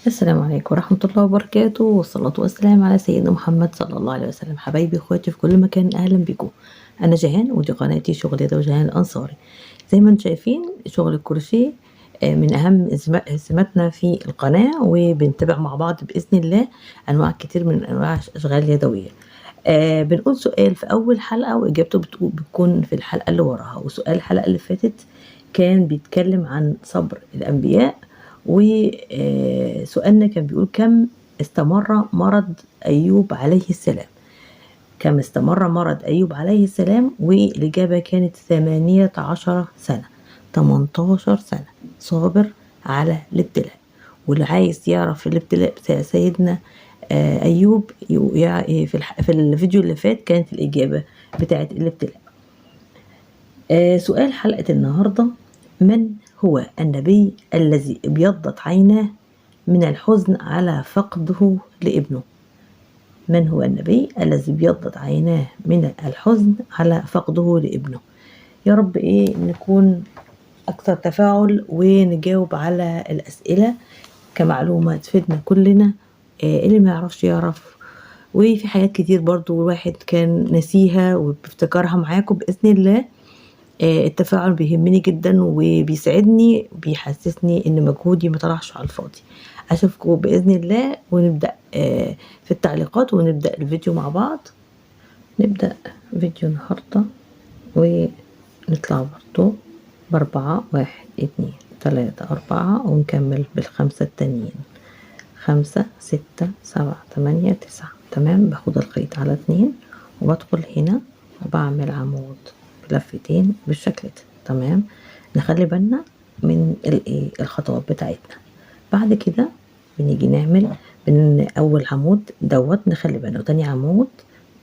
السلام عليكم ورحمة الله وبركاته، والصلاة والسلام على سيدنا محمد صلى الله عليه وسلم. حبايبي اخواتي في كل مكان، اهلا بكم. انا جيهان ودي قناتي شغل يد وجيهان الانصاري. زي ما انتم شايفين شغل الكروشيه من اهم سماتنا في القناة، وبنتابع مع بعض باذن الله انواع كتير من انواع الاشغال اليدوية. بنقول سؤال في اول حلقة واجابته بتكون في الحلقة اللي وراها، وسؤال الحلقة اللي فاتت كان بيتكلم عن صبر الانبياء، وسؤالنا كان بيقول كم استمر مرض أيوب عليه السلام. كم استمر مرض أيوب عليه السلام؟ والإجابة كانت 18 سنة. 18 سنة صابر على الابتلاء. واللي عايز يعرف الابتلاء بتاع سيدنا أيوب في الفيديو اللي فات كانت الإجابة بتاعت الابتلاء. سؤال حلقة النهاردة: من هو النبي الذي ابيضت عيناه من الحزن على فقده لابنه؟ من هو النبي الذي ابيضت عيناه من الحزن على فقده لابنه؟ يا رب نكون أكثر تفاعل ونجاوب على الأسئلة كمعلومة تفيدنا كلنا. اللي ما يعرفش يعرف، وفي حاجات كتير برضو الواحد كان نسيها وبيفتكرها معاكم بإذن الله. التفاعل بيهمني جدا وبيسعدني، بيحسسني ان مجهودي ما طلعش على الفاضي. اشوفكم باذن الله، ونبدا في التعليقات ونبدا الفيديو مع بعض. نبدا فيديو النهارده ونطلع برضو باربعة، 1 2 3 4، ونكمل بالخمسة التانيين، 5 6 7 8 9. تمام. باخد الخيط على 2 وبدخل هنا وبعمل عمود بلفتين بالشكل ده. تمام. نخلي بالنا من الخطوات بتاعتنا. بعد كده بنيجي نعمل اول عمود دوت، نخلي بالنا، وتاني عمود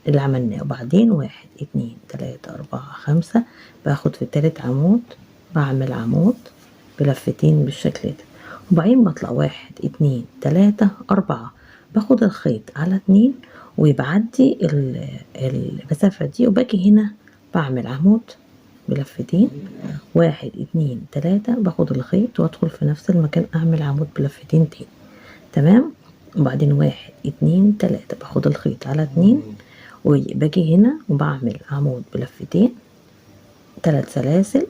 اللي عملناه، وبعدين 1 2 3 4 5. باخد في التالت عمود بعمل عمود بلفتين بالشكل ده، وبعدين بطلع 1 2 3 4. باخد الخيط على 2 وبعدي المسافة دي، وباجي هنا بعمل عمود بلفتين، 1 2 3. باخد الخيط وادخل في نفس المكان اعمل عمود بلفتين تاني. تمام. وبعدين 1 2 3 باخد الخيط على 2 وباجي هنا وبعمل عمود بلفتين، 3 سلاسل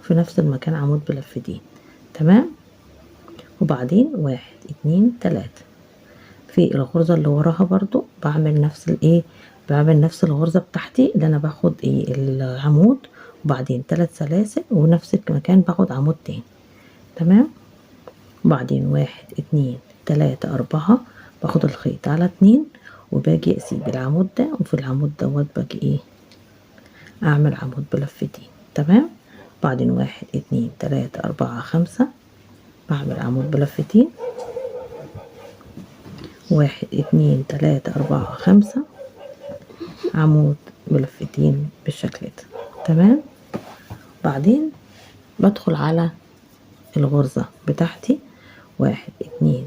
في نفس المكان عمود بلفتين. تمام. وبعدين 1 2 3 في الغرزة اللي وراها برضو بعمل نفس الغرزة بتاعتي اللي انا باخد العمود، وبعدين 3 سلاسل ونفس المكان باخد عمود تاني. تمام. وبعدين 1 2 3 4 باخد الخيط على 2 وباجي اسيب العمود ده، وفي العمود دوت باجي اعمل عمود بلفتين. تمام. بعدين 1 2 3 4 5 بعمل عمود بلفتين، 1 2 3 4 5 عمود بلفتين بالشكل ده. تمام. بعدين بدخل على الغرزة بتاعتي، 1 2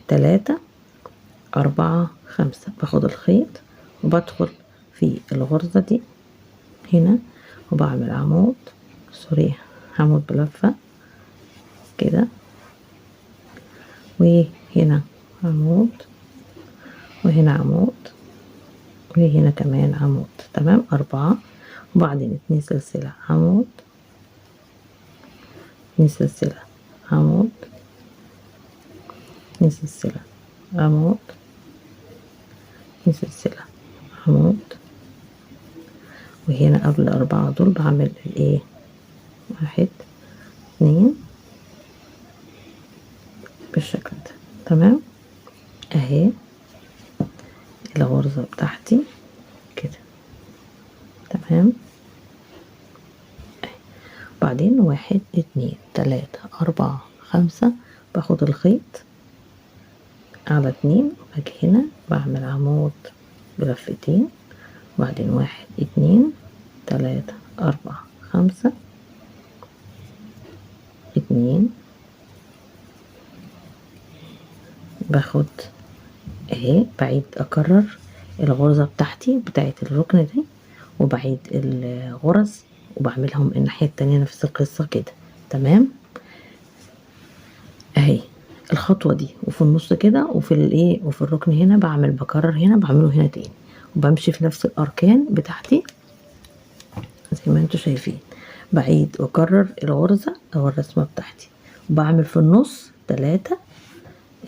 3 4 5. باخد الخيط وبدخل في الغرزة دي هنا وبعمل عمود بلفة كده، وهنا عمود، وهنا عمود، وهنا كمان عمود. تمام. 4. وبعدين 2 سلسلة عمود، 2 سلسلة عمود، 2 سلسلة عمود، 2 سلسلة عمود. وهنا قبل 4 دول بعمل 1 2 بالشكل ده. تمام. اهي الغرزة بتاعتي كده. تمام. بعدين 1 2 3 4 5 باخد الخيط على 2 وباجي هنا بعمل عمود بلفتين، وبعدين 1 2 3 4 5 2 باخد بعيد اكرر الغرزة بتاعتي بتاعت الركن دي، وبعيد الغرز وبعملهم الناحية التانية نفس القصة كده. تمام. اهي الخطوة دي وفي النص كده وفي الايه وفي الركن هنا بكرر هنا بعمله هنا تاني، وبمشي في نفس الاركان بتاعتي زي ما انتوا شايفين، بعيد واكرر الغرزة او الرسمة بتاعتي، وبعمل في النص 3.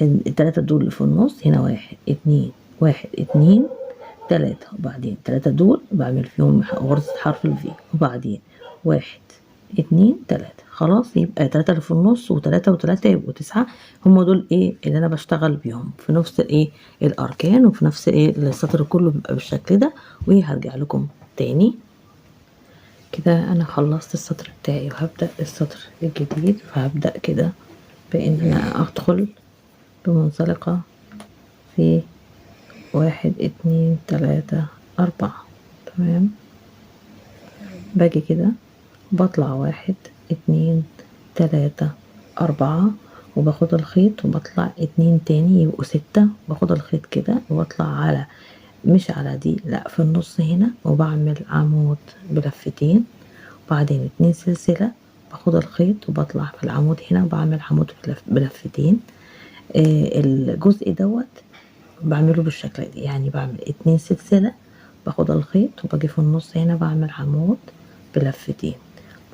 التلاتة دول اللي في النص هنا 1 2 1 2 3، وبعدين 3 دول بعمل فيهم غرزة حرف الفي، وبعدين 1 2 3. خلاص يبقى 3 اللي في النص و3 و3 يبقوا 9. هم دول ايه اللي انا بشتغل بيهم في نفس الايه الاركان، وفي نفس ايه السطر كله بيبقى بالشكل ده. وهرجع لكم تاني كده انا خلصت السطر بتاعي وهبدأ السطر الجديد. فهبدأ كده بان انا ادخل بمنزلقة في 1 2 3 4. تمام، باجي كده بطلع 1 2 3 4 وباخد الخيط وبطلع 2 تاني يبقوا 6، باخد الخيط كده وبطلع على مش على دي لا في النص هنا، وبعمل عمود بلفتين، وبعدين 2 سلسلة، باخد الخيط وبطلع في العمود هنا وبعمل عمود بلفتين. الجزء دوت بعمله بالشكل ده، يعني بعمل 2 سلسلة، باخد الخيط وباجي في النص هنا بعمل عمود بلفتين،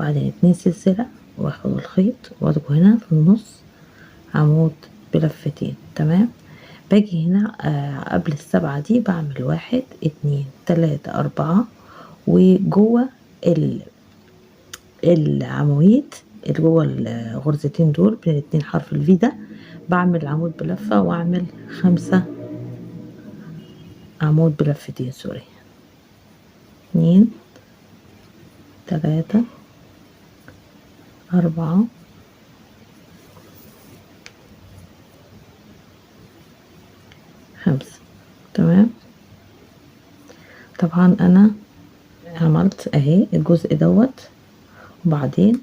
بعدين 2 سلسلة واخد الخيط وادخل هنا في النص عمود بلفتين. تمام، باجي هنا قبل السبعة دي بعمل 1 2 3 4، وجوه العواميد اللي جوه الغرزتين دول بين الاتنين حرف الفي ده بعمل عمود بلفة، واعمل 5 عمود بلفتين، سوري 2 3 4 5. تمام، طبعا انا عملت اهي الجزء دوت، وبعدين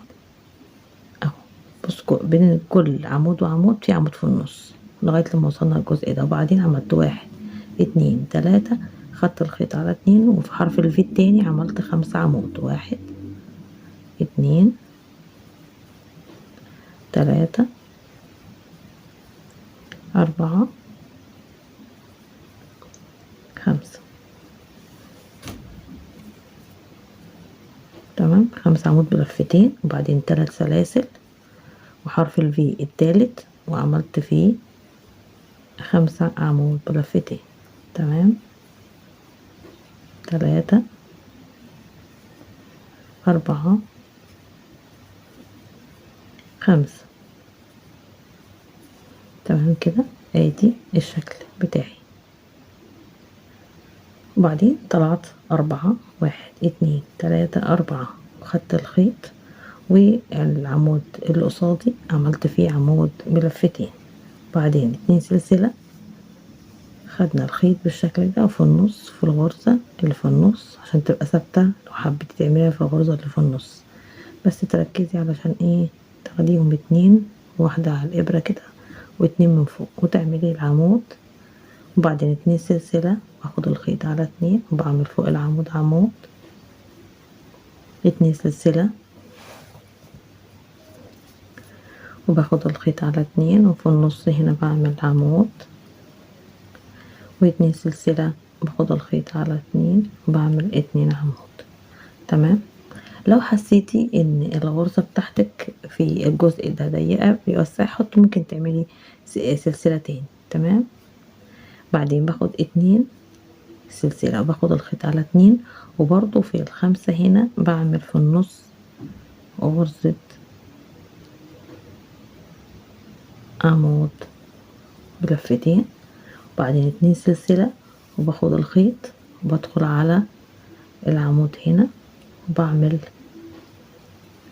اهو بصوا بين كل عمود وعمود في عمود في النص لغاية لما وصلنا الجزء ده، وبعدين عملت 1 2 3، خدت الخيط على 2 وفي حرف الفي التاني عملت 5 عمود، 1 2 3 4 5. تمام، 5 عمود بلفتين، وبعدين 3 سلاسل وحرف الفي التالت وعملت فيه 5 عمود بلفتين. تمام، 3 4 5. تمام كده، ادي الشكل بتاعي. وبعدين طلعت 4 1 2 3 4، وخدت الخيط والعمود اللي قصادي عملت فيه عمود بلفتين، بعدين 2 سلسلة، خدنا الخيط بالشكل ده وفي النص في الغرزة اللي في النص عشان تبقى ثابتة لو حبيتي تعمليها في الغرزة اللي في النص، بس تركزي علشان ايه تاخديهم 2، واحدة على الإبرة كده و2 من فوق وتعملي العمود، وبعدين 2 سلسلة واخد الخيط على 2 وبعمل فوق العمود عمود، 2 سلسلة وباخد الخيط على 2 وفي النص هنا بعمل عمود، و2 سلسلة باخد الخيط على 2 وبعمل 2 عمود. تمام، لو حسيتي ان الغرزة بتاعتك في الجزء ده ضيقة بيوسع حط ممكن تعملي سلسلة تاني. تمام، بعدين باخد 2 سلسلة وباخد الخيط على 2، وبرضو في ال5 هنا بعمل في النص غرزة عمود بلفتين، وبعدين 2 سلسلة وباخد الخيط وبدخل على العمود هنا وبعمل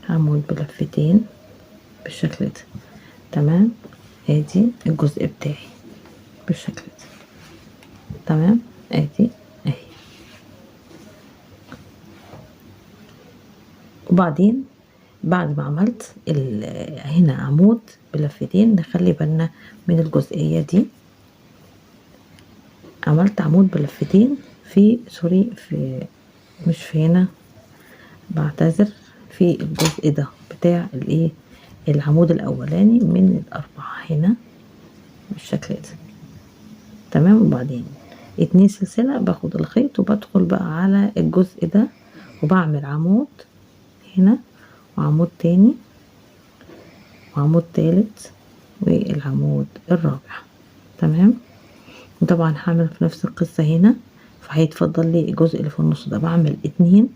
عمود بلفتين بالشكل ده. تمام، ادي الجزء بتاعي بالشكل ده. تمام، ادي اهي. وبعدين بعد ما عملت هنا عمود بلفتين نخلي بالنا من الجزئية دي، عملت عمود بلفتين في سوري في مش في هنا، بعتذر، في الجزء ده بتاع الايه العمود الاولاني من الاربعة هنا بالشكل ده. تمام. وبعدين 2 سلسلة باخد الخيط وبدخل بقى على الجزء ده وبعمل عمود هنا وعمود تاني وعمود تالت والعمود الرابع. تمام. وطبعا هعمل في نفس القصة هنا، فهيتفضل لي الجزء اللي في النص ده بعمل 2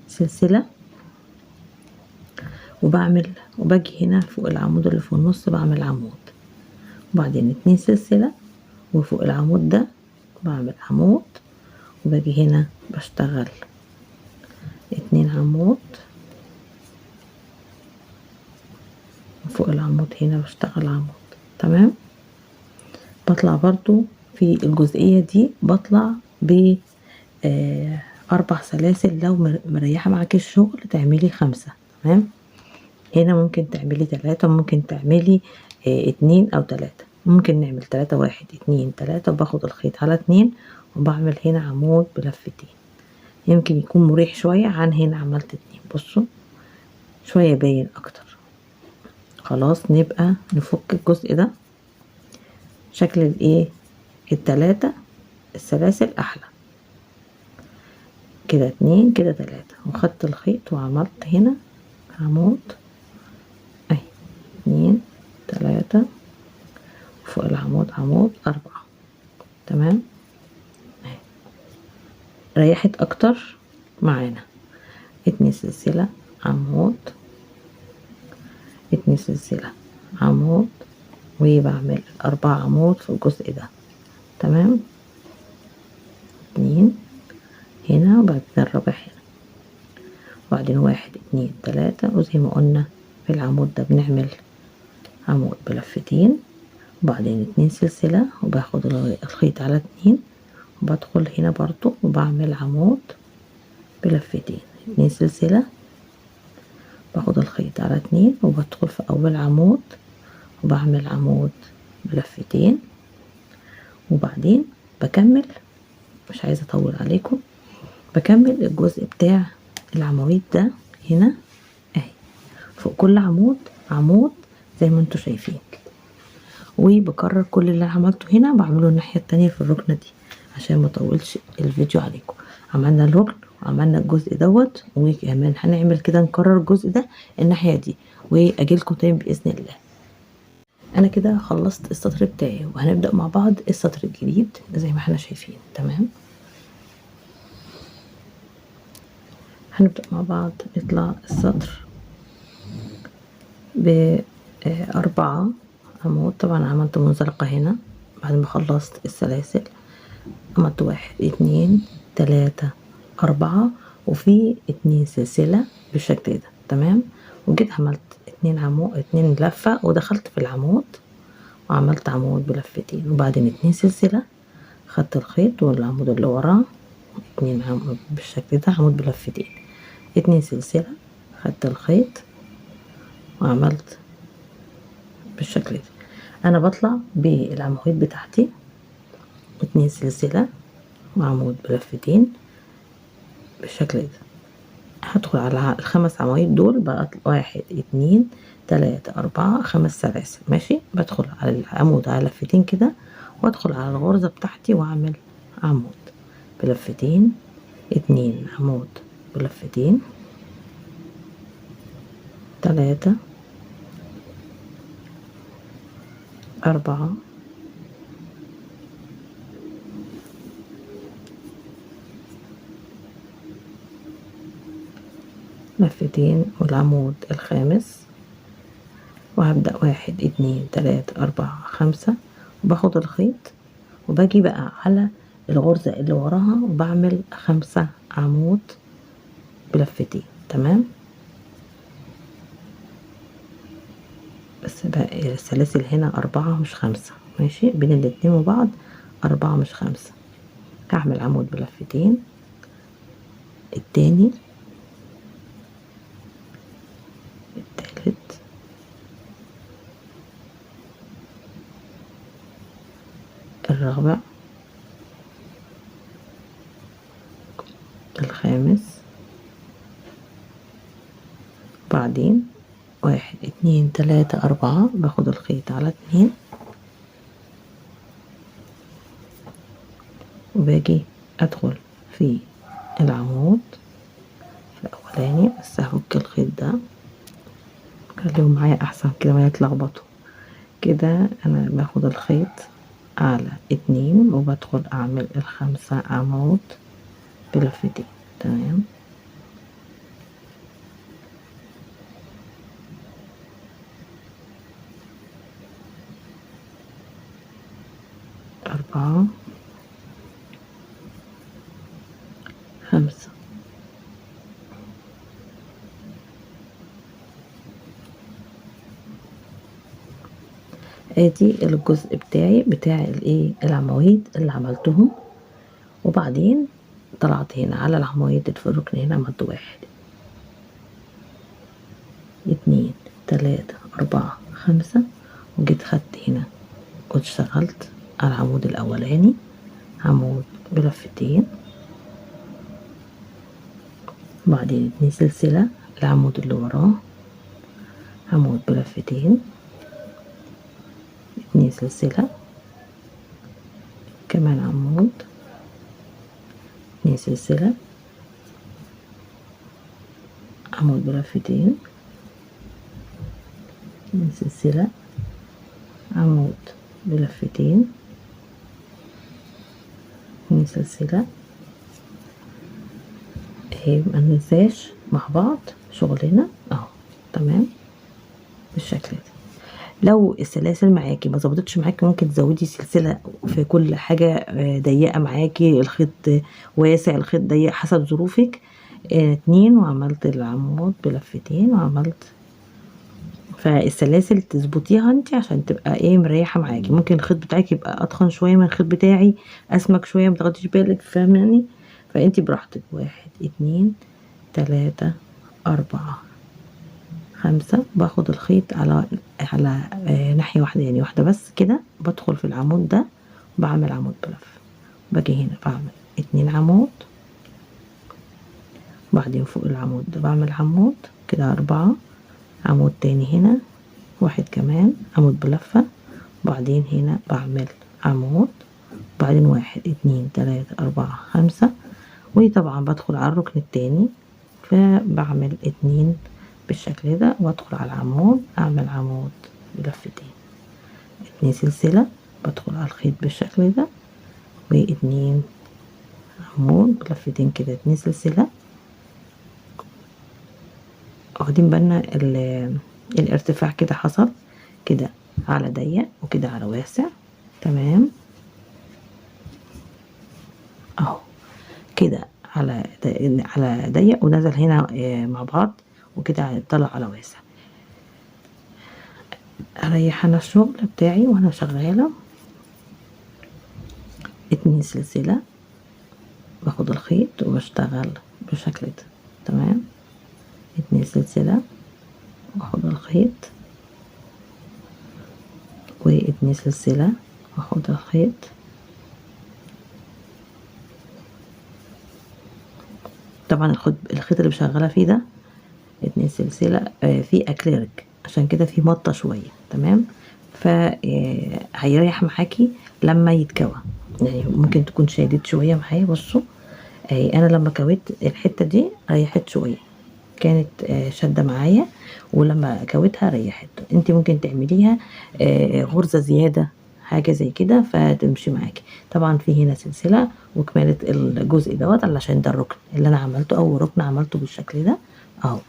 سلسلة وباجي هنا فوق العمود اللي في النص بعمل عمود، وبعدين 2 سلسلة وفوق العمود ده بعمل عمود، وباجي هنا بشتغل 2 عمود وفوق العمود هنا بشتغل عمود. تمام. بطلع برضو في الجزئية دي بطلع ب 4 سلاسل. لو مريحة معاكي الشغل تعملي 5. تمام. هنا ممكن تعملي 3، ممكن تعملي 2 أو 3، ممكن نعمل 3 1 2 3 وباخد الخيط على 2 وبعمل هنا عمود بلفتين. يمكن يكون مريح شوية عن هنا عملت 2. بصوا شوية باين أكتر. خلاص نبقى نفك الجزء ده. شكل الايه ال3 السلاسل احلى كده. 2 كده 3 وخدت الخيط وعملت هنا عمود اهي 2 3 فوق العمود عمود 4. تمام. اهي ريحت اكتر معانا. 2 سلسلة عمود 2 سلسلة عمود وبعمل 4 عمود في الجزء ده. تمام. 2 هنا وبعد كده الرابع هنا وبعدين 1 2 3 وزي ما قلنا في العمود ده بنعمل عمود بلفتين وبعدين 2 سلسلة وباخد الخيط على 2 وبدخل هنا برضو وبعمل عمود بلفتين. 2 سلسلة باخد الخيط على 2 وبدخل في اول عمود وبعمل عمود بلفتين وبعدين بكمل. مش عايزة اطول عليكم. بكمل الجزء بتاع العواميد ده هنا اهي فوق كل عمود عمود زي ما انتوا شايفين، وبكرر كل اللي عملته هنا بعمله الناحية التانية في الركنة دي عشان ما اطولش الفيديو عليكم. عملنا الركن وعملنا الجزء دوت وكمان هنعمل كده نكرر الجزء ده الناحية دي واجيلكم تاني بإذن الله. انا كده خلصت السطر بتاعي وهنبدأ مع بعض السطر الجديد زي ما احنا شايفين. تمام. هنبدأ مع بعض نطلع السطر ب4 عمود. طبعا عملت منزلقة هنا بعد ما خلصت السلاسل. عملت 1 2 3 4 وفي 2 سلسلة بالشكل ده. تمام. وجيت عملت 2 عمود 2 لفة ودخلت في العمود وعملت عمود بلفتين وبعدين 2 سلسلة. خدت الخيط والعمود اللي وراه 2 عمود بالشكل ده عمود بلفتين 2 سلسلة. خدت الخيط وعملت بالشكل ده. انا بطلع بالعمود بتاعتي 2 سلسلة وعمود بلفتين بالشكل ده. هدخل على ال5 عواميد دول بقى 1 2 3 4 5 سلاسل. ماشي. بدخل على العمود على لفتين كده وادخل على الغرزة بتاعتي واعمل عمود بلفتين 2 عمود بلفتين 3 4 لفتين والعمود الخامس وهبدأ 1 2 3 4 5 وباخد الخيط وباجي بقى على الغرزة اللي وراها وبعمل 5 عمود بلفتين. تمام. بس بقى السلاسل هنا 4 مش 5. ماشي. بين الاتنين وبعض 4 مش 5. هعمل عمود بلفتين التاني التالت الرابع الخامس بعدين 1 2 3 4 باخد الخيط على 2 وباجي ادخل في العمود الاولاني، بس هفك الخيط ده خليهم معايا احسن كده ما يتلخبطوا. كده انا باخد الخيط على 2 وبدخل اعمل ال5 عمود بلفتين. تمام، 4 5. ادي الجزء بتاعي بتاع الايه العواميد اللي عملتهم، وبعدين طلعت هنا على العواميد في الركن هنا عملت 1 2 3 4 5، وجيت خدت هنا واشتغلت على العمود الاولاني عمود بلفتين، وبعدين 2 سلسلة العمود اللي وراه عمود بلفتين، 2 سلسلة كمان عمود، 2 سلسلة عمود بلفتين، 2 سلسلة عمود بلفتين، 2 سلسلة اهي. ما ننساش مع بعض شغلنا اهو. تمام بالشكل ده. لو السلاسل معاكي ما ظبطتش معاكي ممكن تزودي سلسلة في كل حاجة ضيقة معاكي، الخيط واسع الخيط ضيق حسب ظروفك. 2 وعملت العمود بلفتين وعملت، فالسلاسل تظبطيها انت عشان تبقى ايه مريحة معاكي. ممكن الخيط بتاعك يبقى اتخن شوية من الخيط بتاعي، اسمك شوية متاخديش بالك، فاهماني؟ فانت براحتك. 1 2 3 4 5. باخد الخيط على ناحية واحدة، يعني واحدة بس كده. بدخل في العمود ده بعمل عمود بلف، باجي هنا بعمل 2 عمود، وبعدين فوق العمود ده بعمل عمود كده 4 عمود تاني هنا، 1 كمان عمود بلفة، وبعدين هنا بعمل عمود، وبعدين 1 2 3 4 5. وطبعا بدخل على الركن التاني فبعمل 2 بالشكل ده، وادخل على العمود اعمل عمود بلفتين، 2 سلسلة بدخل على الخيط بالشكل ده، و2 عمود بلفتين كده، 2 سلسلة. واخدين بالنا الارتفاع كده حصل كده على ضيق وكده على واسع. تمام اهو كده على ضيق ونزل هنا مع بعض، وكده طلع على واسع. اريح انا الشغل بتاعي وانا شغاله. 2 سلسله باخد الخيط وبشتغل بالشكل ده. تمام، 2 سلسله واخد الخيط، و2 سلسله واخد الخيط. طبعا الخيط اللي بشغلها فيه ده 2 سلسله فيه اكريليك، عشان كده فيه مطه شويه. تمام، فهيريح معاكي لما يتكوى. يعني ممكن تكون شادد شويه معايا. بصوا انا لما كويت الحته دي ريحت شويه، كانت شاده معايا، ولما كويتها ريحت. انت ممكن تعمليها غرزه زياده حاجه زي كده فتمشي معاكي. طبعا في هنا سلسله وكماله الجزء دوت علشان ده الركن اللي انا عملته، اول ركن عملته بالشكل ده اهو.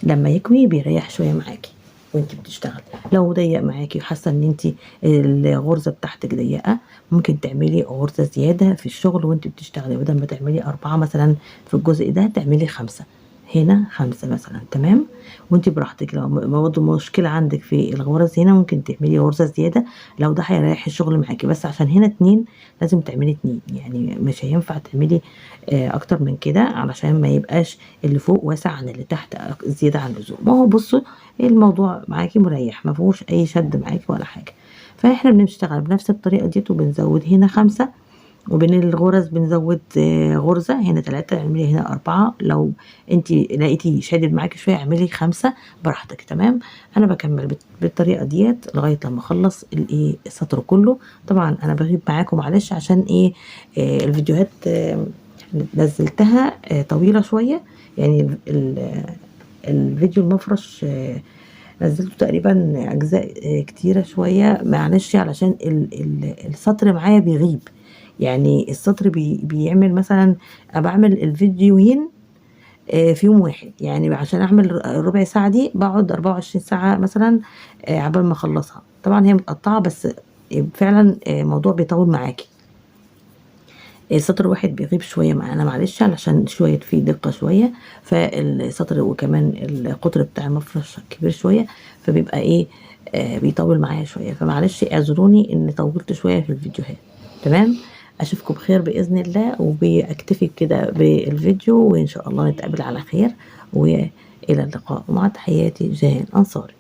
لما يكوي بيريح شويه معاكي وانت بتشتغل. لو ضيق معاكي وحاسه ان انت الغرزه بتاعتك ضيقه، ممكن تعملي غرزه زياده في الشغل وانت بتشتغلي، بدل ما تعملي 4 مثلا في الجزء ده تعملي 5 هنا، 5 مثلا. تمام، وانت براحتك. لو برضه مشكله عندك في الغرز هنا ممكن تعملي غرزه زياده لو ده هيريح الشغل معاكي. بس عشان هنا 2 لازم تعملي 2، يعني مش هينفع تعملي اكتر من كده علشان ما يبقاش اللي فوق واسع عن اللي تحت زياده عن اللزوم. ما هو بصوا الموضوع معاكي مريح، ما فيهوش اي شد معاكي ولا حاجه. فاحنا بنشتغل بنفس الطريقه ديت وبنزود هنا 5 وبين الغرز بنزود غرزة، هنا 3 اعملي هنا 4، لو انت لقيتي شادد معاكي شوية اعملي 5 براحتك. تمام. انا بكمل بالطريقة ديت لغاية لما اخلص الايه السطر كله. طبعا انا بغيب معاكم معلش عشان ايه الفيديوهات نزلتها طويلة شوية، يعني الفيديو المفرش نزلته تقريبا اجزاء كتيرة شوية، معلش علشان السطر معايا بيغيب، يعني السطر بيعمل مثلا بعمل الفيديوهين في يوم واحد، يعني عشان اعمل ربع ساعة دي بقعد 24 ساعة مثلا عبال ما اخلصها. طبعا هي متقطعة بس فعلا موضوع بيطول معاكي. السطر الواحد بيغيب شوية معانا معلش علشان شوية فيه دقة شوية، فالسطر وكمان القطر بتاع المفرش كبير شوية، فبيبقى ايه بيطول معايا شوية، فمعلش اعذروني ان طولت شوية في الفيديوهات. تمام. اشوفكم بخير باذن الله، وباكتفي كده بالفيديو، وان شاء الله نتقابل على خير، والى اللقاء. مع تحياتي جيهان انصاري.